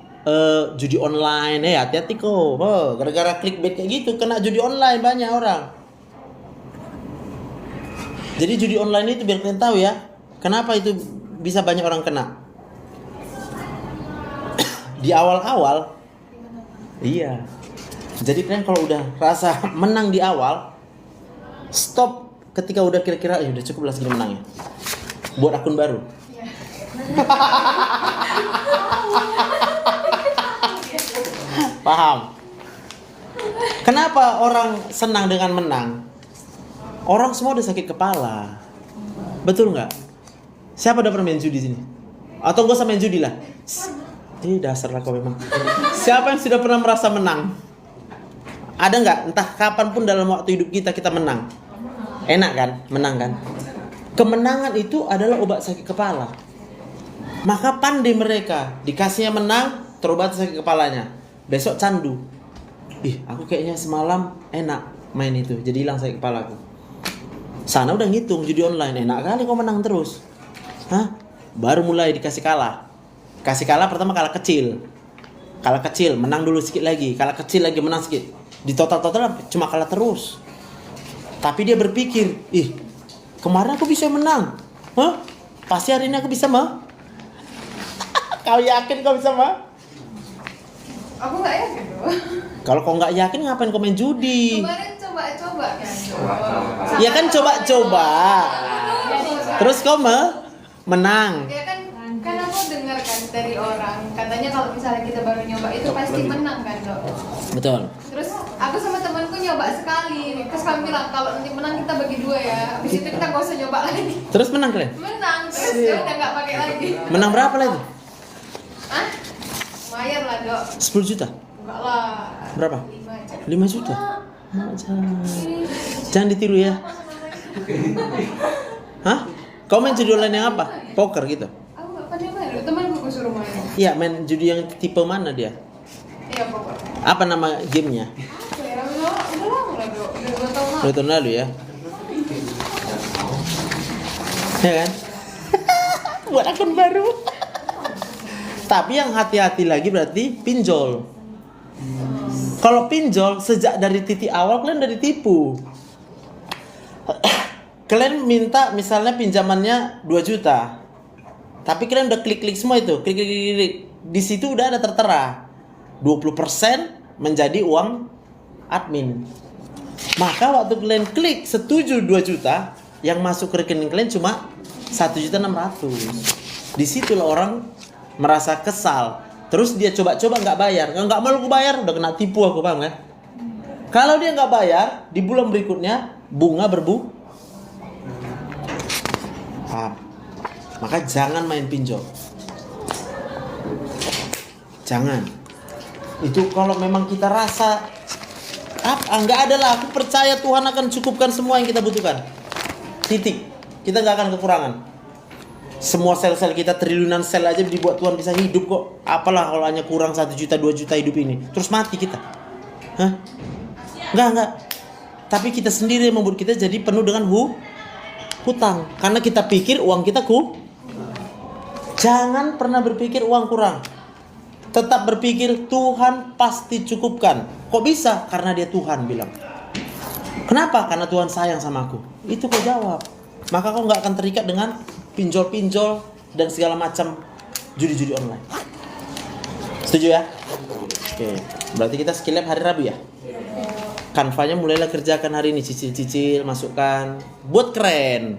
judi online, hati-hati kok. Gara-gara clickbait kayak gitu kena judi online banyak orang. Jadi judi online itu biar kalian tahu ya, kenapa itu bisa banyak orang kena. Di awal-awal, iya. Jadi kalian kalau udah rasa menang di awal, stop ketika udah kira-kira udah cukup lah segini menangnya. Buat akun baru. Paham? Kenapa orang senang dengan menang? Orang semua udah sakit kepala. Betul nggak? Siapa udah pernah main judi sini? Atau gak usah main judi lah. Dasar lah kau memang. Siapa yang sudah pernah merasa menang? Ada nggak? Entah kapan pun dalam waktu hidup kita menang. Enak kan? Menang kan? Kemenangan itu adalah obat sakit kepala. Maka pandai mereka. Dikasihnya menang, terobati sakit kepalanya. Besok candu. Aku kayaknya semalam enak main itu, jadi hilang sakit kepalaku. Sana udah ngitung judi online, enak kali kau menang terus. Baru mulai dikasih kalah. Kasih kalah pertama kalah kecil. Kalah kecil, menang dulu sedikit lagi. Kalah kecil lagi, menang sedikit. Di total cuma kalah terus. Tapi dia berpikir, kemarin aku bisa menang. Pasti hari ini aku bisa mah. Kau yakin kau bisa mah? Aku nggak yakin loh. Kalau kau nggak yakin ngapain kau main judi? Kemarin coba-coba kan. Ya kan coba-coba. Terus kau menang. Ya kan aku dengar kan dari orang katanya kalau misalnya kita baru nyoba itu pasti menang kan dok. Betul. Terus aku sama temanku nyoba sekali. Terus kami bilang kalau nanti menang kita bagi 2 ya. Habis itu kita nggak usah nyoba lagi. Terus menang kalian? Menang terus ya udah nggak pakai lagi. Menang berapa lah itu? Lumayan lah dok. 10 juta? Enggak lah. Berapa? 5 aja. 5 juta? Jangan ditiru ya. Kau main judi online yang apa? Poker gitu? Aku nggak pandai main. Temanku suruh main. Iya, main judi yang tipe mana dia? Iya poker. Apa nama gamenya? Apa ya? Udah lama lah dok. Udah 2 tahun lah. 2 tahun lalu ya? Ya kan? Buat akun baru. Tapi yang hati-hati lagi berarti pinjol. Kalau pinjol sejak dari titik awal kalian udah ditipu. Kalian minta misalnya pinjamannya 2 juta. Tapi kalian udah klik-klik semua itu, klik. Di situ udah ada tertera 20% menjadi uang admin. Maka waktu kalian klik setuju 2 juta, yang masuk ke rekening kalian cuma 1.600.000. Disitulah orang merasa kesal. Terus dia coba-coba nggak bayar. Nggak mau aku bayar, udah kena tipu aku, paham kan? Kalau dia nggak bayar, di bulan berikutnya bunga paham? Maka jangan main pinjol. Jangan. Itu kalau memang kita rasa nggak ada lah. Aku percaya Tuhan akan cukupkan semua yang kita butuhkan. Titik. Kita nggak akan kekurangan. Semua sel-sel kita triliunan sel aja dibuat Tuhan bisa hidup kok. Apalah kalau hanya kurang 1 juta 2 juta hidup ini, terus mati kita. Enggak. Tapi kita sendiri yang membuat kita jadi penuh dengan hutang. Karena kita pikir uang kita Jangan pernah berpikir uang kurang. Tetap berpikir Tuhan pasti cukupkan. Kok bisa? Karena dia Tuhan bilang. Kenapa? Karena Tuhan sayang sama aku. Itu kau jawab. Maka kau nggak akan terikat dengan pinjol-pinjol dan segala macam judi-judi online. Setuju ya? Oke. Berarti kita skill lab hari Rabu ya? Canva-nya mulailah kerjakan hari ini, cicil-cicil masukkan. Buat keren.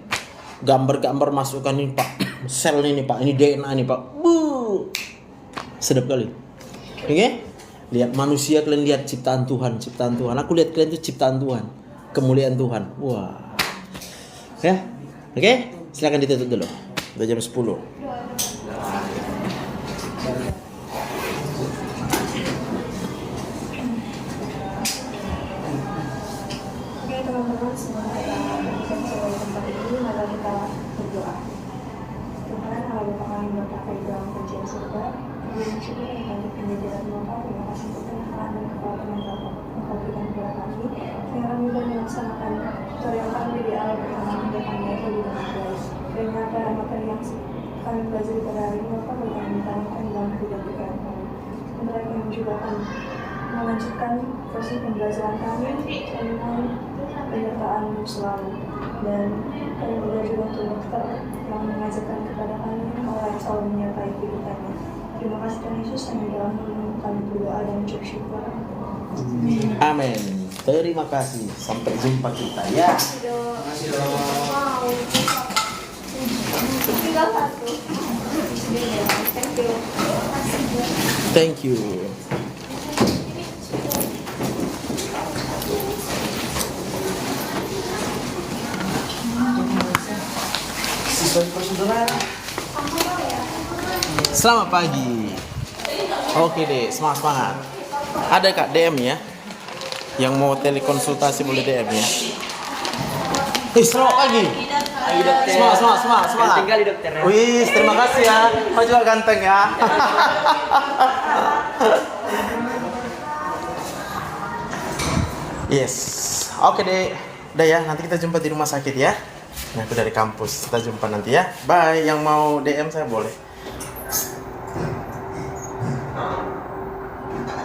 Gambar-gambar masukkan nih Pak. Sel ini Pak, ini DNA nih Pak. Sedap kali. Oke? Lihat manusia, kalian lihat ciptaan Tuhan, ciptaan Tuhan. Aku lihat kalian itu ciptaan Tuhan, kemuliaan Tuhan. Wah. Ya, oke, silakan ditutup dulu. Udah jam 10. Oke teman-teman, sebelum kita memulai tempat ini, mari kita berdoa. Tuhan, Allah Bapa kami berkata di dalam kerjaan surga, kami bersyukur yang banyak penjajaran Bapa, terima kasih untuk penyerahan dan kekuatan yang Bapa Engkau berikan kepada kami, yang kami boleh melaksanakan tutorial kami di awal pertama hingga kami akhir di dalam baik. Dan apa materi yang kami belajar pada hari ini, Bapa boleh kami tanamkan dalam hidup pikiran kami. Dan mereka yang juga akan melanjutkan proses pembelajaran kami tentang penyertaan selalu, dan kami berdoa juga untuk dokter yang mengajarkan kepada kami hal yang selalu menyertai kehidupannya. Terima kasih Tuhan Yesus, yang di dalam nama kami berdoa dan ucap syukur. Amin. Terima kasih. Sampai jumpa kita ya. Wow, tinggal satu. Thank you. Selamat pagi. Oke deh, semangat. Ada Kak DM ya. Yang mau telekonsultasi boleh DM ya. Selamat pagi. Semangat. Tinggal di dokter ya. Wih, terima kasih ya. Kau juga ganteng ya. Yes. Oke deh. Udah ya, nanti kita jumpa di rumah sakit ya. Nah, aku dari kampus. Kita jumpa nanti ya. Bye. Yang mau DM saya boleh.